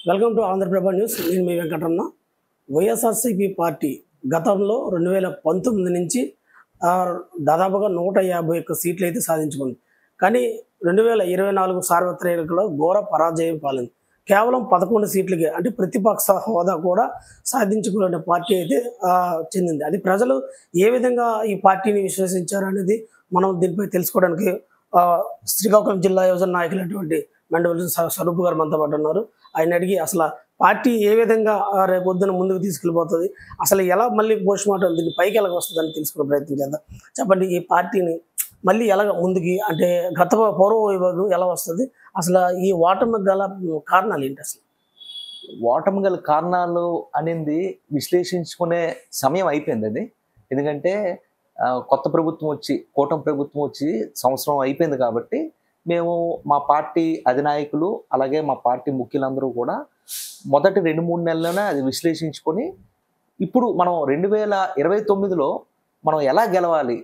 Welcome to Andhraprabha news. నేను మీ Venkataramana. YSRCP party గతంలో 2019 నుంచి దాదాపుగా 151 సీట్లు అయితే సాధించుకుంది. కానీ 2024 సార్వత్రిక ఎన్నికల్లో ఘోర పరాజయం పాలింది. కేవలం 11 సీట్లకే, అంటే ప్రతిపక్ష హోదా కూడా సాధించుకునే పార్టీ అయితే చెందింది. అది ప్రజలు ఏ విధంగా ఈ పార్టీని విశ్వసించారు అనేది మనం దీనిపై తెలుసుకోవడానికి శ్రీకాకుళం జిల్లా యువజన నాయకులైనటువంటి మెండవల్లి స్వరూప్ గారు మనతో పాటు ఉన్నారు. ఆయన అడిగి అసలు పార్టీ ఏ విధంగా రేపొద్దున ముందుకు తీసుకెళ్ళిపోతుంది, అసలు ఎలా మళ్ళీ పోస్ట్ మార్టం దీన్ని పైకి ఎలాగ వస్తుందని తెలుసుకునే ప్రయత్నం చేద్దాం. చెప్పండి, ఈ పార్టీని మళ్ళీ ఎలాగ ముందుకి, అంటే గత పూర్వ వైభవం ఎలా వస్తుంది, అసలు ఈ ఓటమి గల కారణాలు ఏంటి? అసలు ఓటమి గల కారణాలు అనేది విశ్లేషించుకునే సమయం అయిపోయింది అది. ఎందుకంటే కొత్త ప్రభుత్వం వచ్చి, కూటమి ప్రభుత్వం వచ్చి సంవత్సరం అయిపోయింది కాబట్టి మేము మా పార్టీ అధినాయకులు అలాగే మా పార్టీ ముఖ్యులందరూ కూడా మొదటి 2-3 నెలల్లోనే అది విశ్లేషించుకొని ఇప్పుడు మనం 2029లో మనం ఎలా గెలవాలి,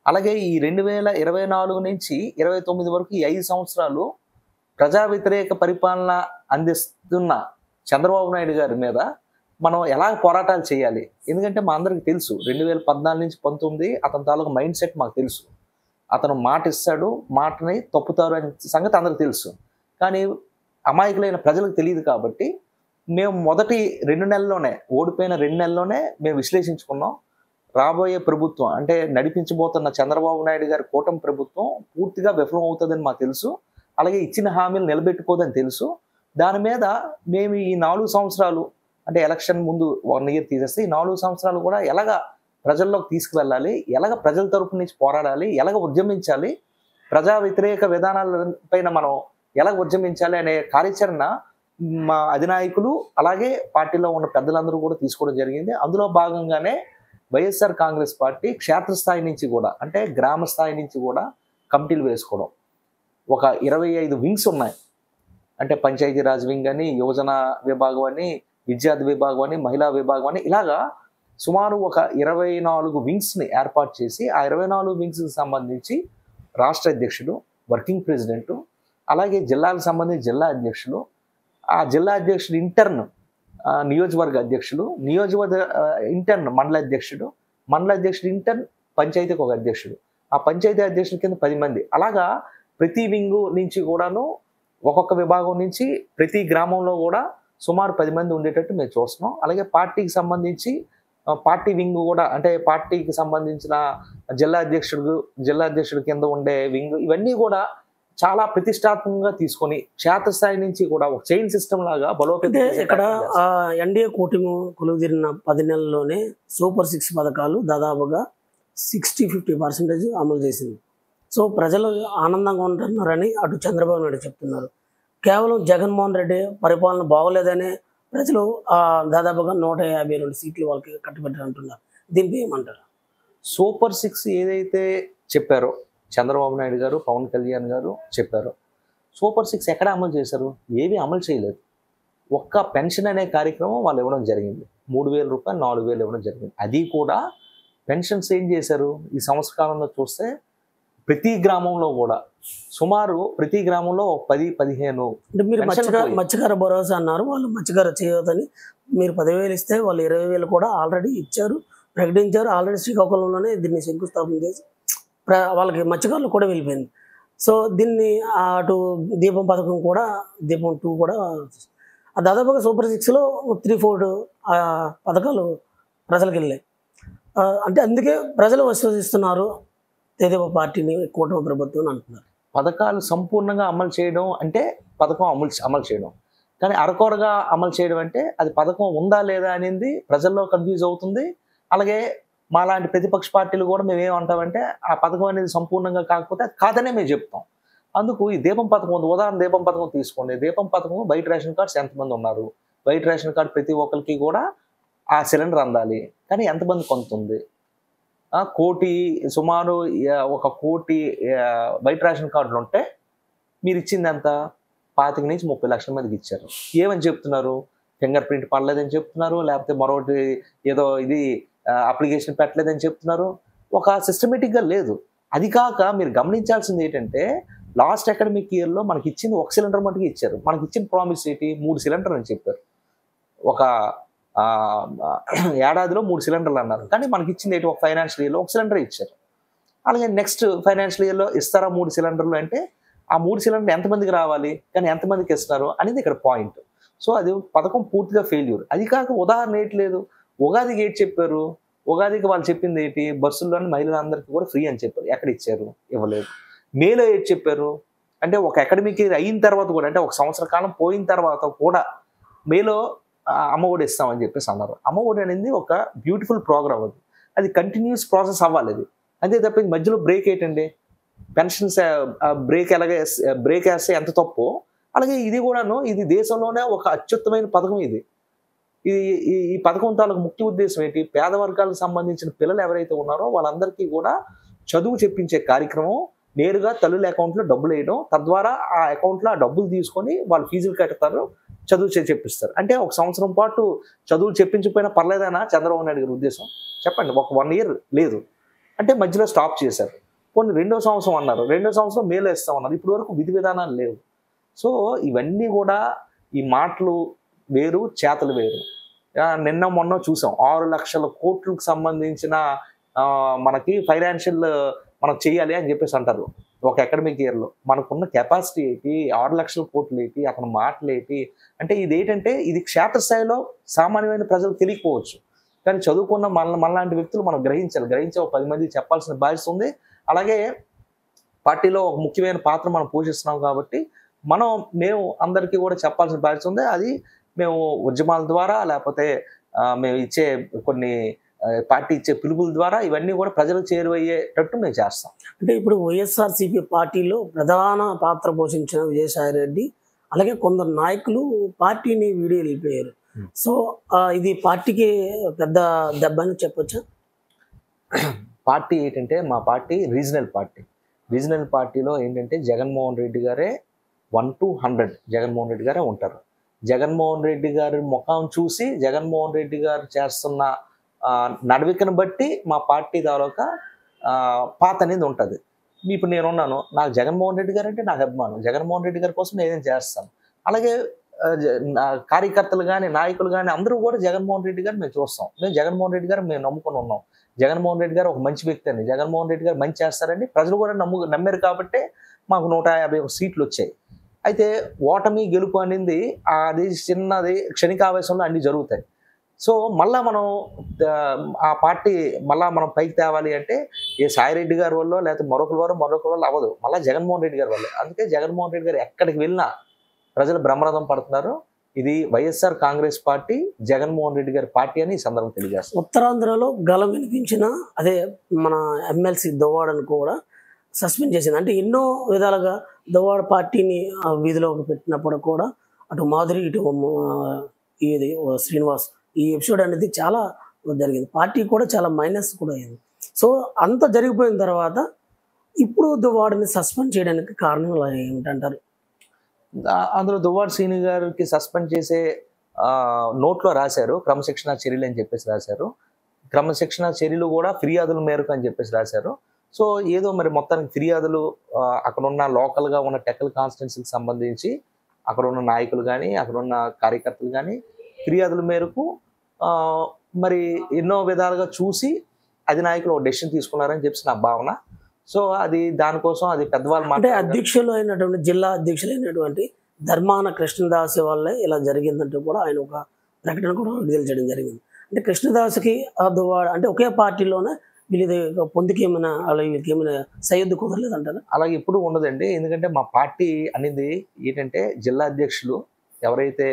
అలాగే ఈ 2024 నుంచి 29 వరకు ఈ 5 సంవత్సరాలు ప్రజా వ్యతిరేక పరిపాలన అందిస్తున్న చంద్రబాబు నాయుడు గారి మీద మనం ఎలా పోరాటాలు చేయాలి. ఎందుకంటే మా అందరికి తెలుసు 2014 నుంచి 19 అతని తాలూకు మైండ్ సెట్ మాకు తెలుసు. అతను మాట ఇస్తాడు, మాటని తప్పుతారు అనే సంగతి అందరికి తెలుసు. కానీ అమాయకులైన ప్రజలకు తెలియదు కాబట్టి మేము మొదటి 2 నెలల్లోనే, ఓడిపోయిన 2 నెలల్లోనే మేము విశ్లేషించుకున్నాం. రాబోయే ప్రభుత్వం అంటే నడిపించబోతున్న చంద్రబాబు నాయుడు గారి కూటమి ప్రభుత్వం పూర్తిగా విఫలం అవుతుందని మాకు తెలుసు. అలాగే ఇచ్చిన హామీలు నిలబెట్టుకోదని తెలుసు. దాని మీద మేము ఈ 4 సంవత్సరాలు, అంటే ఎలక్షన్ ముందు 1 ఇయర్ తీసేస్తే ఈ 4 సంవత్సరాలు కూడా ఎలాగా ప్రజల్లోకి తీసుకువెళ్ళాలి, ఎలాగ ప్రజల తరపు నుంచి పోరాడాలి, ఎలాగ ఉద్యమించాలి, ప్రజా వ్యతిరేక విధానాల పైన మనం ఎలాగ ఉద్యమించాలి అనే కార్యాచరణ మా అధినాయకులు అలాగే పార్టీలో ఉన్న పెద్దలందరూ కూడా తీసుకోవడం జరిగింది. అందులో భాగంగానే వైఎస్ఆర్ కాంగ్రెస్ పార్టీ క్షేత్రస్థాయి నుంచి కూడా, అంటే గ్రామ స్థాయి నుంచి కూడా కమిటీలు వేసుకోవడం. ఒక 25 వింగ్స్ ఉన్నాయి. అంటే పంచాయతీరాజ్ వింగ్ అని, యువజన విభాగం అని, విద్యార్థి విభాగం అని, మహిళా విభాగం అని, ఇలాగా సుమారు ఒక 24 వింగ్స్ని ఏర్పాటు చేసి ఆ 24 వింగ్స్కి సంబంధించి రాష్ట్ర అధ్యక్షుడు, వర్కింగ్ ప్రెసిడెంటు, అలాగే జిల్లాలకు సంబంధించి జిల్లా అధ్యక్షులు, ఆ జిల్లా అధ్యక్షుడు ఇంటర్న్ నియోజకవర్గ అధ్యక్షులు, నియోజకవర్గ ఇంటర్న్ మండల అధ్యక్షుడు, మండల అధ్యక్షుడు ఇంటర్న్ పంచాయతీకి ఒక అధ్యక్షుడు, ఆ పంచాయతీ అధ్యక్షుల కింద 10 మంది, అలాగా ప్రతి వింగు నుంచి కూడాను ఒక్కొక్క విభాగం నుంచి ప్రతి గ్రామంలో కూడా సుమారు 10 మంది ఉండేటట్టు మేము చూస్తున్నాం. అలాగే పార్టీకి సంబంధించి పార్టీ వింగ్ కూడా, అంటే పార్టీకి సంబంధించిన జిల్లా అధ్యక్షుడు కింద ఉండే వింగ్, ఇవన్నీ కూడా చాలా ప్రతిష్టాత్మకంగా తీసుకొని క్షేత్రస్థాయి నుంచి కూడా ఒక చైన్ సిస్టమ్ లాగా బలోపేతం. ఇక్కడ ఎన్డీఏ కూటమి కొలువుదీరిన 10 నెలల్లోనే సూపర్ 6 పథకాలు దాదాపుగా 60-50% అమలు చేసింది. సో ప్రజలు ఆనందంగా ఉంటున్నారని అటు చంద్రబాబు నాయుడు చెప్తున్నారు. కేవలం జగన్మోహన్ రెడ్డి పరిపాలన బాగోలేదనే ప్రజలు దాదాపుగా 152 సీట్లు వాళ్ళకి కట్టుబెట్టారు అంటున్నారు. దీనికి ఏమంటారు? సూపర్ 6 ఏదైతే చెప్పారో చంద్రబాబు నాయుడు గారు, పవన్ కళ్యాణ్ గారు చెప్పారో, సూపర్ 6 ఎక్కడ అమలు చేశారు? ఏమీ అమలు చేయలేదు. ఒక్క పెన్షన్ అనే కార్యక్రమం వాళ్ళు ఇవ్వడం జరిగింది. 3,000 రూపాయలు, 4,000 ఇవ్వడం జరిగింది. అది కూడా పెన్షన్స్ ఏం చేశారు ఈ సంవత్సర కాలంలో చూస్తే ప్రతి గ్రామంలో కూడా సుమారు ప్రతి గ్రామంలో 10-15. అంటే మీరు మత్స్యకార భరోసా అన్నారు, వాళ్ళు మత్స్యకార చేయొద్దని మీరు 10,000 ఇస్తే వాళ్ళు 20,000 కూడా ఆల్రెడీ ఇచ్చారు, ప్రకటించారు. ఆల్రెడీ శ్రీకాకుళంలోనే దీన్ని శంకుస్థాపన చేసి వాళ్ళకి మత్స్యకారులు కూడా వెళ్ళిపోయింది. సో దీన్ని అటు దీపం పథకం కూడా, దీపం 2 కూడా దాదాపుగా సూపర్ 6లో 3-4 పథకాలు ప్రజలకు వెళ్ళాయి. అంటే అందుకే ప్రజలు విశ్వసిస్తున్నారు తెదేపా పార్టీని, కూటమి ప్రభుత్వం అంటున్నారు. పథకాలు సంపూర్ణంగా అమలు చేయడం అంటే పథకం అమలు చేయడం, కానీ అరకొరగా అమలు చేయడం అంటే అది పథకం ఉందా లేదా అనేది ప్రజల్లో కన్ఫ్యూజ్ అవుతుంది. అలాగే మాలాంటి ప్రతిపక్ష పార్టీలు కూడా మేము ఏమంటామంటే ఆ పథకం అనేది సంపూర్ణంగా కాకపోతే కాదనే మేము చెప్తాం. అందుకు ఈ దీపం పథకం ఉంది. ఉదాహరణ దీపం పథకం తీసుకోండి. దీపం పథకం బయట రేషన్ కార్డ్స్ ఎంతమంది ఉన్నారు? బయట రేషన్ కార్డు ప్రతి ఒక్కరికి కూడా ఆ సిలిండర్ అందాలి, కానీ ఎంతమంది కొంతుంది? సుమారు 1 కోటి బయట రేషన్ కార్డులు ఉంటే మీరు ఇచ్చింది ఎంత? 25 నుంచి 30 లక్షల మందికి ఇచ్చారు. ఏమని చెప్తున్నారు? ఫింగర్ ప్రింట్ పడలేదని చెప్తున్నారు, లేకపోతే మరొకటి ఏదో ఇది అప్లికేషన్ పెట్టలేదని చెప్తున్నారు. ఒక సిస్టమేటిక్గా లేదు. అది కాక మీరు గమనించాల్సింది ఏంటంటే లాస్ట్ అకాడమిక్ ఇయర్లో మనకి ఇచ్చింది 1 సిలిండర్ మటుకు ఇచ్చారు. మనకి ఇచ్చిన ప్రామిస్ ఏంటి 3 సిలిండర్ అని చెప్పారు. ఒక ఏడాదిలో 3 సిలిండర్లు అన్నారు. కానీ మనకి ఇచ్చింది ఏంటి ఒక ఫైనాన్షియల్ ఇయర్లో 1 సిలిండర్ ఇచ్చారు. అలాగే నెక్స్ట్ ఫైనాన్షియల్ ఇయర్లో ఇస్తారా 3 సిలిండర్లు అంటే ఆ 3 సిలిండర్లు ఎంతమందికి రావాలి, కానీ ఎంతమందికి ఇస్తున్నారు అనేది ఇక్కడ పాయింట్. సో అది పథకం పూర్తిగా ఫెయిల్యూర్. అది కాక ఉదాహరణ ఏంటి లేదు, ఉగాదికి ఏంటి చెప్పారు, ఉగాదికి వాళ్ళు చెప్పింది ఏంటి బస్సుల్లోని మహిళలందరికీ కూడా ఫ్రీ అని చెప్పారు. ఎక్కడ ఇచ్చారు, ఇవ్వలేదు. మేలో ఏంటి చెప్పారు అంటే ఒక అకాడమిక్ ఇయర్ అయిన తర్వాత కూడా, అంటే ఒక సంవత్సర కాలం పోయిన తర్వాత కూడా మేలో అమ్మఒడి ఇస్తామని చెప్పేసి అన్నారు. అమ్మఒడి అనేది ఒక బ్యూటిఫుల్ ప్రోగ్రామ్, అది కంటిన్యూస్ ప్రాసెస్ అవ్వాలి. అది అంతే తప్ప మధ్యలో బ్రేక్ ఏంటండి, పెన్షన్స్ బ్రేక్ బ్రేక్ వేస్తే ఎంత తప్పు, అలాగే ఇది కూడాను ఇది దేశంలోనే ఒక అత్యుత్తమైన పథకం. ఇది ఈ పథకం తాలూకు ముఖ్య ఉద్దేశం ఏంటి, పేద వర్గాలకు సంబంధించిన పిల్లలు ఎవరైతే ఉన్నారో వాళ్ళందరికీ కూడా చదువు చెప్పించే కార్యక్రమం. నేరుగా తల్లుల అకౌంట్లో డబ్బులు వేయడం, తద్వారా ఆ అకౌంట్లో ఆ డబ్బులు తీసుకొని వాళ్ళు ఫీజులు కట్టుతారు, చదువు చెప్పిస్తారు. అంటే ఒక సంవత్సరం పాటు చదువులు చెప్పించకపోయినా పర్లేదనా చంద్రబాబు నాయుడు గారి ఉద్దేశం? చెప్పండి. ఒక 1 ఇయర్ లేదు అంటే మధ్యలో స్టాప్ చేశారు. కొన్ని 2వ సంవత్సరం అన్నారు, 2వ సంవత్సరం మేలో ఇస్తామన్నారు. ఇప్పటి వరకు విధి విధానాలు లేవు. సో ఇవన్నీ కూడా ఈ మాటలు వేరు, చేతలు వేరు. నిన్న మొన్న చూసాం 6 లక్షల కోట్లకు సంబంధించిన మనకి ఫైనాన్షియల్ మనం చేయాలి అని చెప్పేసి అంటారు ఒక అకాడమిక్ ఇయర్లో. మనకున్న కెపాసిటీ ఏంటి, 6 లక్షల కోట్లు ఏంటి, అక్కడ మాటలు ఏంటి అంటే ఇది ఏంటంటే ఇది క్షేత్రస్థాయిలో సామాన్యమైన ప్రజలకు తెలియకపోవచ్చు, కానీ చదువుకున్న మనలాంటి వ్యక్తులు మనం గ్రహించే ఒక 10 మందికి చెప్పాల్సిన బాధ్యత ఉంది. అలాగే పార్టీలో ఒక ముఖ్యమైన పాత్ర మనం పోషిస్తున్నాం కాబట్టి మేము అందరికీ కూడా చెప్పాల్సిన బాధ్యత ఉంది. అది మేము ఉద్యమాల ద్వారా లేకపోతే మేము ఇచ్చే కొన్ని పార్టీ ఇచ్చే పిలుపుల ద్వారా ఇవన్నీ కూడా ప్రజలకు చేరువయ్యేటట్టు మేము చేస్తాం. అంటే ఇప్పుడు వైఎస్ఆర్సీపీ పార్టీలో ప్రధాన పాత్ర పోషించిన విజయసాయి రెడ్డి అలాగే కొందరు నాయకులు పార్టీని వీడి వెళ్ళిపోయారు. సో ఇది పార్టీకి పెద్ద దెబ్బ అని చెప్పొచ్చా? పార్టీ ఏంటంటే మా పార్టీ రీజనల్ పార్టీలో ఏంటంటే జగన్మోహన్ రెడ్డి గారే 1 to 100 జగన్మోహన్ రెడ్డి గారే ఉంటారు. జగన్మోహన్ రెడ్డి గారి ముఖం చూసి జగన్మోహన్ రెడ్డి గారు చేస్తున్న నడవికను బట్టి మా పార్టీ తాలూకా పాత అనేది ఉంటుంది. ఇప్పుడు నేనున్నాను, నాకు జగన్మోహన్ రెడ్డి గారు అంటే నాకు అభిమానం, జగన్మోహన్ రెడ్డి గారి కోసం నేను చేస్తాను. అలాగే కార్యకర్తలు కానీ నాయకులు కానీ అందరూ కూడా జగన్మోహన్ రెడ్డి గారు మేము చూస్తాం. మేము జగన్మోహన్ రెడ్డి గారు మేము నమ్ముకొని ఉన్నాం. జగన్మోహన్ రెడ్డి గారు ఒక మంచి వ్యక్తి అని, జగన్మోహన్ రెడ్డి గారు మంచి చేస్తారని ప్రజలు కూడా నమ్మారు కాబట్టి మాకు 151 సీట్లు వచ్చాయి. అయితే ఓటమి గెలుపు అనేది అది చిన్నది క్షణికావేశంలో అన్నీ జరుగుతాయి. సో మళ్ళా మనం ఆ పార్టీ మనం పైకి తేవాలి అంటే ఏ సాయిరెడ్డి గారి వల్ల లేకపోతే మరొకరి వల్ల అవ్వదు, మళ్ళీ జగన్మోహన్ రెడ్డి గారి వల్ల. అందుకే జగన్మోహన్ రెడ్డి గారు ఎక్కడికి వెళ్ళినా ప్రజలు బ్రహ్మరథం పడుతున్నారు. ఇది వైఎస్ఆర్ కాంగ్రెస్ పార్టీ, జగన్మోహన్ రెడ్డి గారి పార్టీ అని ఈ సందర్భం తెలియజేస్తారు. ఉత్తరాంధ్రలో గలం వినిపించిన అదే మన ఎమ్మెల్సీ దువ్వాడను కూడా సస్పెండ్ చేసింది. అంటే ఎన్నో విధాలుగా దువ్వాడ పార్టీని వీధిలోకి పెట్టినప్పుడు కూడా అటు మాధురి ఇటు ఇది శ్రీనివాస్ ఈ ఎపిసోడ్ అనేది చాలా జరిగింది. పార్టీ కూడా చాలా మైనస్ కూడా అయింది. సో అంత జరిగిపోయిన తర్వాత ఇప్పుడు దువ్వాడని సస్పెండ్ చేయడానికి కారణం ఏమిటంటారు? అందులో దువ్వాడ శ్రీని గారికి సస్పెండ్ చేసే నోట్లో రాశారు క్రమశిక్షణ చర్యలు అని చెప్పేసి రాశారు. క్రమశిక్షణ చర్యలు కూడా ఫిర్యాదుల మేరకు అని చెప్పేసి రాశారు. సో ఏదో మరి మొత్తానికి ఫిర్యాదులు అక్కడున్న లోకల్గా ఉన్న టెక్కల్ కాన్స్టిట్యున్సీకి సంబంధించి అక్కడ ఉన్న నాయకులు కానీ అక్కడ ఉన్న కార్యకర్తలు కానీ ఫిర్యాదుల మేరకు మరి ఎన్నో విధాలుగా చూసి అధినాయకులు ఒక డెసిషన్ తీసుకున్నారని చెప్పి నా భావన. సో అది దానికోసం అది పెద్దవాళ్ళు అంటే అధ్యక్షులు అయినటువంటి జిల్లా అధ్యక్షులు అయినటువంటి ధర్మాన కృష్ణదాస్ వల్లే ఇలా జరిగిందంటూ కూడా ఆయన ఒక ప్రకటన కూడా విడుదల చేయడం జరిగింది. అంటే కృష్ణదాస్కి దువ్వాడ అంటే ఒకే పార్టీలోనే వీళ్ళది పొందుకి ఏమైనా అలా వీళ్ళకి ఏమైనా సయ్యద్దు కుదరలేదంటారా? అలాగే ఇప్పుడు ఉండదండి. ఎందుకంటే మా పార్టీ అనేది ఏంటంటే జిల్లా అధ్యక్షులు ఎవరైతే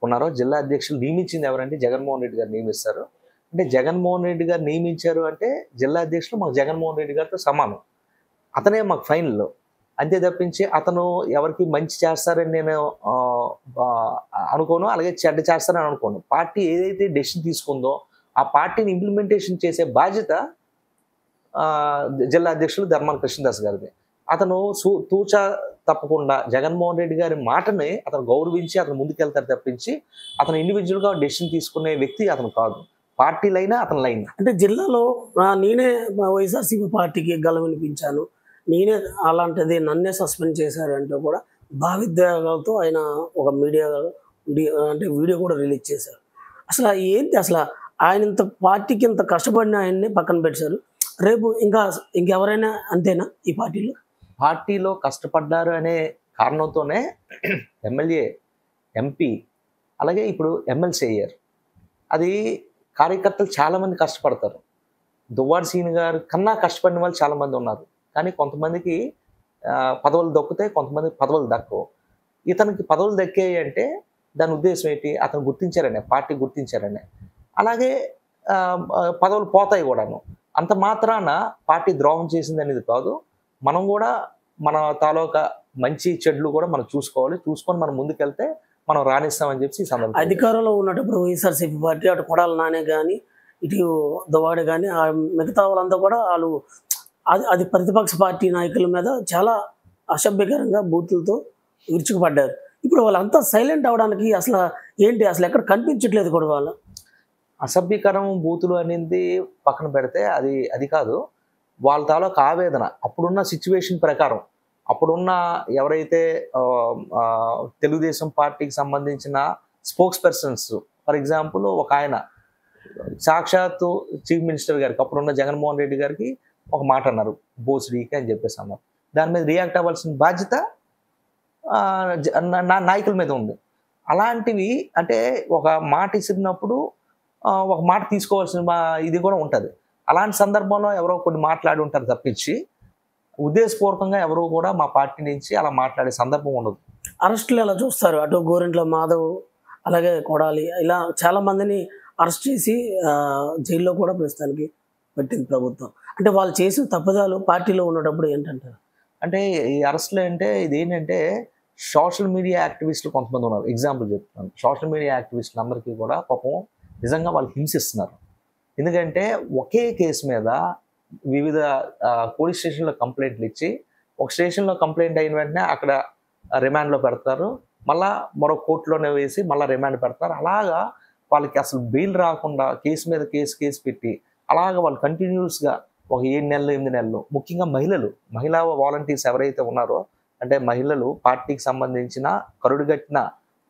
ఉన్నారో జిల్లా అధ్యక్షులు నియమించింది ఎవరంటే జగన్మోహన్ రెడ్డి గారు నియమిస్తారు. అంటే జగన్మోహన్ రెడ్డి గారు నియమించారు అంటే జిల్లా అధ్యక్షులు మాకు జగన్మోహన్ రెడ్డి గారితో సమానం, అతనే మాకు ఫైనల్లో. అంతే తప్పించి అతను ఎవరికి మంచి చేస్తారని నేను అనుకోను, అలాగే చెడ్డ చేస్తారని అనుకోను. పార్టీ ఏదైతే డెసిషన్ తీసుకుందో ఆ పార్టీని ఇంప్లిమెంటేషన్ చేసే బాధ్యత జిల్లా అధ్యక్షులు ధర్మాన కృష్ణదాస్ గారిది. అతను తూచా తప్పకుండా జగన్మోహన్ రెడ్డి గారి మాటని అతను గౌరవించి అతను ముందుకెళ్తారు తప్పించి అతను ఇండివిజువల్గా డెసిషన్ తీసుకునే వ్యక్తి అతను కాదు. పార్టీ లైనా అతని లైన్. అంటే జిల్లాలో నేనే వైఎస్ఆర్సీపీ పార్టీకి గలం వినిపించాను, నేనే అలాంటిది నన్నే సస్పెండ్ చేశారంటూ కూడా భావిద్వేగాలతో ఆయన ఒక అంటే వీడియో కూడా రిలీజ్ చేశారు. అసలు ఏంటి అసలు ఆయన ఇంత పార్టీకి ఇంత కష్టపడిన ఆయన్ని పక్కన పెట్టారు. రేపు ఇంకెవరైనా అంతేనా ఈ పార్టీలో కష్టపడ్డారు అనే కారణంతోనే ఎమ్మెల్యే, ఎంపీ, అలాగే ఇప్పుడు ఎమ్మెల్సీ అయ్యారు. అది కార్యకర్తలు చాలామంది కష్టపడతారు. దువ్వాడ సీని గారు కన్నా కష్టపడిన వాళ్ళు చాలామంది ఉన్నారు. కానీ కొంతమందికి పదవులు దక్కుతాయి, కొంతమందికి పదవులు దక్కవు. ఇతనికి పదవులు దక్కాయి అంటే దాని ఉద్దేశం ఏంటి? అతను గుర్తించారనే, పార్టీ గుర్తించారనే. అలాగే పదవులు పోతాయి కూడాను. అంత మాత్రాన పార్టీ ద్రోహం చేసింది అనేది కాదు. మనం కూడా మన తాలూకా మంచి చెడ్లు కూడా మనం చూసుకోవాలి. చూసుకొని మనం ముందుకెళ్తే మనం రాణిస్తామని చెప్పి ఈ సందర్భంగా అధికారంలో ఉన్నప్పుడు వైఎస్ఆర్సీపీ పార్టీ అటు కొడాల నాని కానీ ఇటు దువ్వాడ కానీ మిగతా వాళ్ళంతా కూడా వాళ్ళు అది ప్రతిపక్ష పార్టీ నాయకుల మీద చాలా అసభ్యకరంగా బూతులతో విరుచుకుపడ్డారు. ఇప్పుడు వాళ్ళంతా సైలెంట్ అవడానికి అసలు ఏంటి, అసలు ఎక్కడ కనిపించట్లేదు కూడా వాళ్ళు. అసభ్యకరం బూతులు అనేది పక్కన పెడితే అది కాదు. వాళ్ళ తాలూకా ఆవేదన అప్పుడున్న సిచ్యువేషన్ ప్రకారం, అప్పుడున్న ఎవరైతే తెలుగుదేశం పార్టీకి సంబంధించిన స్పోక్స్ పర్సన్స్, ఫర్ ఎగ్జాంపుల్ ఒక ఆయన సాక్షాత్తు చీఫ్ మినిస్టర్ గారికి, అప్పుడున్న జగన్మోహన్ రెడ్డి గారికి ఒక మాట అన్నారు, బోస్డీకి అని చెప్పేసి అన్నారు. దాని మీద రియాక్ట్ అవ్వాల్సిన బాధ్యత నాయకుల మీద ఉంది. అలాంటివి అంటే ఒక మాట ఇసిరినప్పుడు ఒక మాట తీసుకోవాల్సిన ఇది కూడా ఉంటుంది. అలాంటి సందర్భంలో ఎవరో కొన్ని మాట్లాడి ఉంటారు తప్పించి ఉద్దేశపూర్వకంగా ఎవరు కూడా మా పార్టీ నుంచి అలా మాట్లాడే సందర్భం ఉండదు. అరెస్టులు ఎలా చూస్తారు? అటు గోరింట్ల మాధవ్, అలాగే కొడాలి, ఇలా చాలా మందిని అరెస్ట్ చేసి జైల్లో కూడా ప్రస్తుతానికి పెట్టింది ప్రభుత్వం. అంటే వాళ్ళు చేసిన తప్పిదాలు పార్టీలో ఉన్నప్పుడు ఏంటంటారు? అంటే ఈ అరెస్టులు అంటే ఇదేంటంటే సోషల్ మీడియా యాక్టివిస్టులు కొంతమంది ఉన్నారు. ఎగ్జాంపుల్ చెప్తున్నాను. సోషల్ మీడియా యాక్టివిస్టులు అందరికీ కూడా పాపం నిజంగా వాళ్ళు హింసిస్తున్నారు. ఎందుకంటే ఒకే కేసు మీద వివిధ పోలీస్ స్టేషన్లో కంప్లైంట్లు ఇచ్చి, ఒక స్టేషన్లో కంప్లైంట్ అయిన వెంటనే అక్కడ రిమాండ్లో పెడతారు, మళ్ళీ మరో కోర్టులోనే వేసి మళ్ళీ రిమాండ్ పెడతారు. అలాగా వాళ్ళకి అసలు బెయిల్ రాకుండా కేసు మీద కేసు పెట్టి అలాగా వాళ్ళు కంటిన్యూస్గా ఒక 7 నెలలు 8 నెలలు, ముఖ్యంగా మహిళా వాలంటీర్స్ ఎవరైతే ఉన్నారో, అంటే మహిళలు పార్టీకి సంబంధించిన కరుడుగట్టిన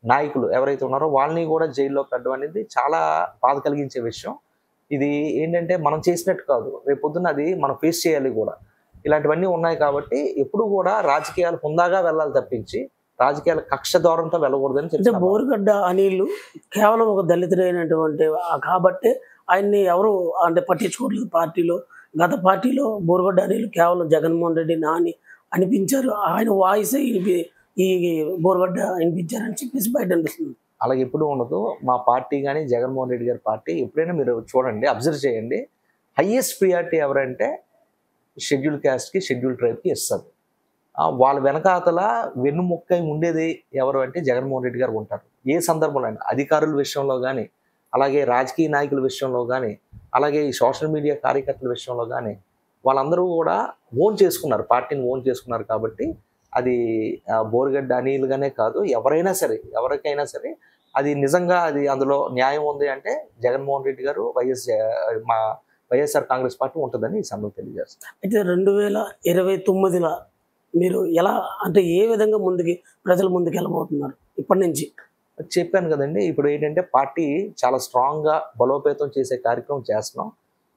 నాయకులు ఎవరైతే ఉన్నారో వాళ్ళని కూడా జైల్లో పెట్టడం అనేది చాలా బాధ కలిగించే విషయం. ఇది ఏంటంటే మనం చేసినట్టు కాదు, రేపు పొద్దున్న అది మనం ఫేస్ చేయాలి కూడా. ఇలాంటివన్నీ ఉన్నాయి కాబట్టి ఎప్పుడు కూడా రాజకీయాలు హుందాగా వెళ్ళాలి తప్పించి రాజకీయాల కక్ష దూరంతో వెళ్ళకూడదని చెప్పి. బోరుగడ్డ అనిల్ కేవలం ఒక దళితుడైనటువంటి కాబట్టి ఆయన్ని ఎవరు అంటే పట్టించుకోవట్లేదు పార్టీలో. గత పార్టీలో బోరుగడ్డ అనిల్ కేవలం జగన్మోహన్ రెడ్డి నాని అనిపించారు, ఆయన వాయిసే ఈ బోరుగడ్డ అనిపించారని చెప్పేసి బయట అనిపిస్తుంది. అలాగే ఎప్పుడు ఉండదు. మా పార్టీ కానీ జగన్మోహన్ రెడ్డి గారి పార్టీ ఎప్పుడైనా మీరు చూడండి, అబ్జర్వ్ చేయండి, హైయెస్ట్ ప్రియారిటీ ఎవరంటే షెడ్యూల్ క్యాస్ట్కి, షెడ్యూల్ ట్రైబ్కి ఇస్తారు. వాళ్ళ వెనకాతల వెన్నుముక్కై ఉండేది ఎవరు అంటే జగన్మోహన్ రెడ్డి గారు ఉంటారు. ఏ సందర్భంలో అయినా అధికారుల విషయంలో కానీ, అలాగే రాజకీయ నాయకుల విషయంలో కానీ, అలాగే ఈ సోషల్ మీడియా కార్యకర్తల విషయంలో కానీ వాళ్ళందరూ కూడా ఓన్ చేసుకున్నారు, పార్టీని ఓన్ చేసుకున్నారు. కాబట్టి అది బోరుగడ్డ అనిల్గానే కాదు, ఎవరికైనా సరే అది నిజంగా అది అందులో న్యాయం ఉంది అంటే జగన్మోహన్ రెడ్డి గారు మా వైఎస్ఆర్ కాంగ్రెస్ పార్టీ ఉంటుందని ఈ సందర్భంగా తెలియజేస్తారు. అయితే 2029లో మీరు ఎలా అంటే ఏ విధంగా ప్రజల ముందుకు వెళ్ళబోతున్నారు? ఇప్పటి నుంచి చెప్పాను కదండి. ఇప్పుడు ఏంటంటే పార్టీ చాలా స్ట్రాంగ్గా బలోపేతం చేసే కార్యక్రమం చేస్తున్నాం.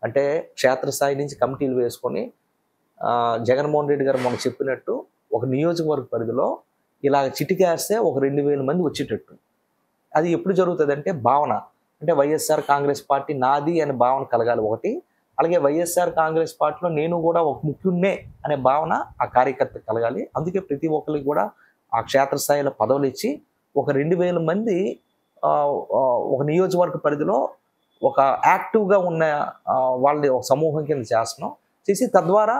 అంటే క్షేత్రస్థాయి నుంచి కమిటీలు వేసుకొని జగన్మోహన్ రెడ్డి గారు మొన్న చెప్పినట్టు ఒక నియోజకవర్గ పరిధిలో ఇలా చిటికేస్తే ఒక 2000 మంది వచ్చేటట్టు. అది ఎప్పుడు జరుగుతుంది అంటే భావన, అంటే వైఎస్ఆర్ కాంగ్రెస్ పార్టీ నాది అనే భావన కలగాలి ఒకటి. అలాగే వైఎస్ఆర్ కాంగ్రెస్ పార్టీలో నేను కూడా ఒక ముఖ్యున్నే అనే భావన ఆ కార్యకర్త కలగాలి. అందుకే ప్రతి ఒక్కరికి కూడా ఆ క్షేత్రస్థాయిలో పదవులు ఇచ్చి ఒక 2000 మంది ఒక నియోజకవర్గ పరిధిలో ఒక యాక్టివ్గా ఉన్న వాళ్ళని ఒక సమూహం కింద చేస్తున్నాం. చేసి తద్వారా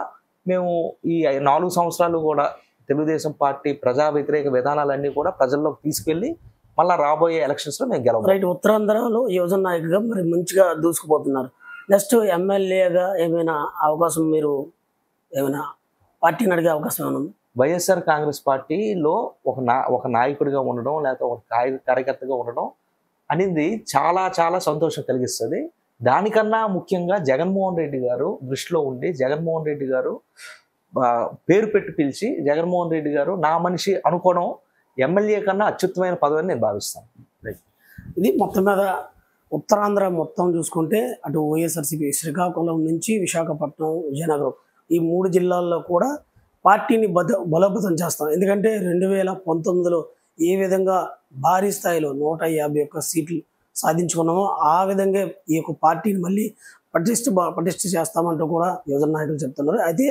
మేము ఈ 4 సంవత్సరాలు కూడా తెలుగుదేశం పార్టీ ప్రజా వ్యతిరేక విధానాలన్నీ కూడా ప్రజల్లోకి తీసుకెళ్ళి మళ్ళీ రాబోయే ఎలక్షన్స్లో మేము గెలవాలి. రైట్. ఉత్తరాంధ్రలో యువజన నాయకుగా మరి మంచిగా దూసుకుపోతున్నారు. నెక్స్ట్ ఎమ్మెల్యేగా ఏమైనా అవకాశం, మీరు ఏమైనా పార్టీని అడిగే అవకాశం ఏమైనా ఉంది? వైఎస్ఆర్ కాంగ్రెస్ పార్టీలో ఒక నాయకుడిగా ఉండడం, లేకపోతే ఒక కార్యకర్తగా ఉండడం అనేది చాలా చాలా సంతోషం కలిగిస్తుంది. దానికన్నా ముఖ్యంగా జగన్మోహన్ రెడ్డి గారు దృష్టిలో ఉండి జగన్మోహన్ రెడ్డి గారు పేరు పెట్టి పిలిచి జగన్మోహన్ రెడ్డి గారు నా మనిషి అనుకోవడం ఎమ్మెల్యే కన్నా అత్యుత్తమైన పదవి అని నేను భావిస్తాను. ఇది మొత్తం మీద ఉత్తరాంధ్ర మొత్తం చూసుకుంటే అటు వైఎస్ఆర్సీపీ శ్రీకాకుళం నుంచి విశాఖపట్నం, విజయనగరం ఈ 3 జిల్లాల్లో కూడా పార్టీని బలోపేతం చేస్తాం. ఎందుకంటే 2019లో ఏ విధంగా భారీ స్థాయిలో 151 సీట్లు సాధించుకున్నామో ఆ విధంగా ఈ యొక్క పార్టీని మళ్ళీ పటిష్ట చేస్తామంటూ కూడా యువజన నాయకులు చెప్తున్నారు. అయితే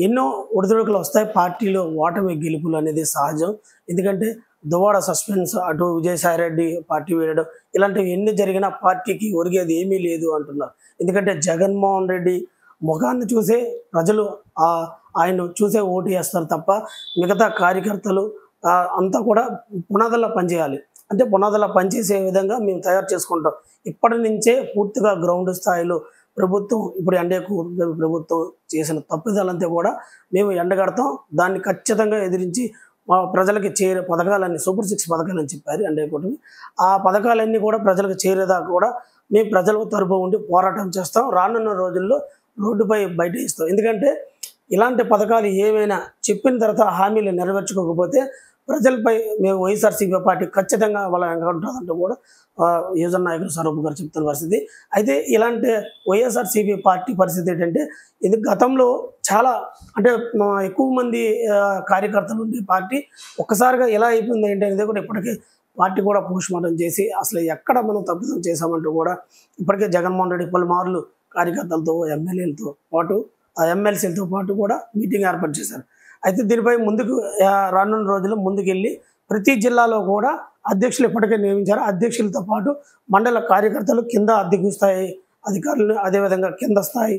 ఎన్నో ఒడిదుడుకులు వస్తాయి, పార్టీలో ఓటమి గెలుపులు అనేది సహజం. ఎందుకంటే దువ్వాడ సస్పెన్స్, అటు విజయసాయిరెడ్డి పార్టీ వేయడం, ఇలాంటివి ఎన్ని జరిగినా పార్టీకి ఒరిగేది ఏమీ లేదు అంటున్నారు. ఎందుకంటే జగన్మోహన్ రెడ్డి ముఖాన్ని చూసే ప్రజలు ఆయన చూసే ఓటు వేస్తారు తప్ప మిగతా కార్యకర్తలు అంతా కూడా పునాదుల్లో పనిచేయాలి. అంటే పునాదుల్లో పనిచేసే విధంగా మేము తయారు చేసుకుంటాం. ఇప్పటి నుంచే పూర్తిగా గ్రౌండ్ స్థాయిలో ప్రభుత్వం, ఇప్పుడు ఎన్డీఏ ప్రభుత్వం చేసిన తప్పిదాలంతా కూడా మేము ఎండగడతాం. దాన్ని ఖచ్చితంగా ఎదిరించి మా ప్రజలకి చేరే పథకాలన్నీ సూపర్ 6 పథకాలని చెప్పారు ఎన్డీఏ కూటమి. ఆ పథకాలన్నీ కూడా ప్రజలకు చేరేదాకా కూడా మేము ప్రజల తరపు ఉండి పోరాటం చేస్తాం. రానున్న రోజుల్లో రోడ్డుపై బయట ఇస్తాం. ఎందుకంటే ఇలాంటి పథకాలు ఏమైనా చెప్పిన తర్వాత హామీలు నెరవేర్చుకోకపోతే ప్రజలపై మేము వైఎస్ఆర్సీపీ పార్టీ ఖచ్చితంగా వాళ్ళ ఉంటుందంటూ కూడా యువజన నాయకులు స్వరూప్ గారు చెప్తున్న పరిస్థితి. అయితే ఇలాంటి వైఎస్ఆర్సీపీ పార్టీ పరిస్థితి ఏంటంటే ఇది గతంలో చాలా అంటే ఎక్కువ మంది కార్యకర్తలు ఉండే పార్టీ ఒక్కసారిగా ఎలా అయిపోయింది ఏంటి అనేది కూడా ఇప్పటికే పార్టీ కూడా పోస్ట్ మార్టం చేసి అసలు ఎక్కడ మనం తప్పిదం చేశామంటూ కూడా ఇప్పటికే జగన్మోహన్ రెడ్డి పలుమార్లు కార్యకర్తలతో, ఎమ్మెల్యేలతో పాటు ఎమ్మెల్సీలతో పాటు కూడా మీటింగ్ ఏర్పాటు చేశారు. అయితే దీనిపై ముందుకు రానున్న రోజుల్లో ముందుకెళ్ళి ప్రతి జిల్లాలో కూడా అధ్యక్షులు ఇప్పటికే నియమించారు. అధ్యక్షులతో పాటు మండల కార్యకర్తలు, కింద అద్దెకు స్థాయి అధికారులు, అదేవిధంగా కింద స్థాయి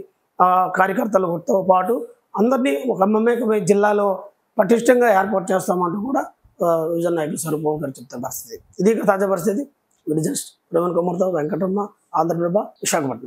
కార్యకర్తలతో పాటు అందరినీ ఒక మమేకమై జిల్లాలో పటిష్టంగా ఏర్పాటు చేస్తామంటూ కూడా యువజన నాయకులు స్వరూప్ గారు చెప్తున్న పరిస్థితి. ఇది తాజా పరిస్థితి. జర్నలిస్ట్ ప్రవీణ్ కుమార్తో వెంకటరమణ, ఆంధ్రప్రభ, విశాఖపట్నం.